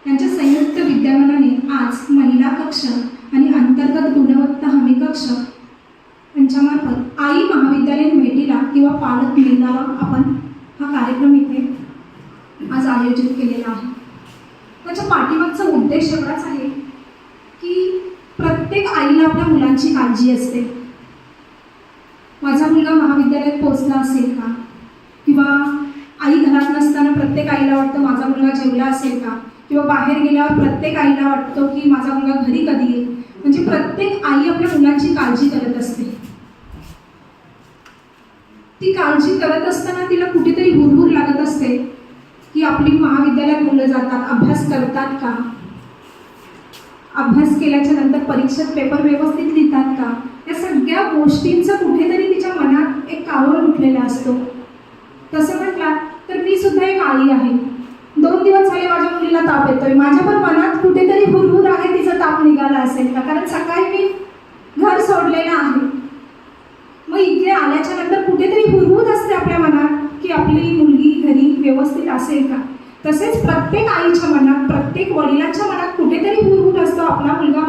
यांच्या संयुक्त विद्यमानाने आज महिला कक्ष आणि अंतर्गत गुणवत्ता हमी कक्ष यांच्यामार्फत आई महाविद्यालयीन भेटीला किंवा पालक मेळावा आपण हा कार्यक्रम इथे आज आयोजित केलेला आहे. त्याच्या पाठीमागचा उद्देश एवढाच आहे की प्रत्येक आईला आपल्या मुलांची काळजी असते. माझा मुलगा महाविद्यालयात पोहोचला असेल का, किंवा आई घरात नसताना प्रत्येक आईला वाटतं माझा मुलगा जेवला असेल का, किंवा बाहेर गेल्यावर प्रत्येक आईला वाटतं की माझा मुलगा घरी कधी येईल. म्हणजे प्रत्येक आई आपल्या मुलांची काळजी करत असते. ती काळजी करत असताना तिला कुठेतरी हुरहुर लागत असते की आपली महाविद्यालयात मुलं जातात, अभ्यास करतात का, अभ्यास केल्याच्या नंतर परीक्षेत पेपर व्यवस्थित लिहितात का. या सगळ्या गोष्टींचा कुठेतरी तिच्या मनात एक कावळ उठलेला असतो. तसं म्हटलं तर मी सुद्धा एक आई आहे. 2 दिवस झाले माझ्या मुलीला ताप येतोय. माझ्या पण मनात कुठेतरी हुरहुर आहे तिचा ताप निघाला असेल का, कारण सकाळी मी घर सोडलेलं आहे. मग इथे आल्याच्या नंतर कुठेतरी हुरहुर असते आपल्या मनात की आपली मुलगी घरी व्यवस्थित असेल का. तसेच प्रत्येक आईच्या मनात, प्रत्येक वडिलांच्या मनात कुठेतरी हुरहुर असतो आपला मुलगा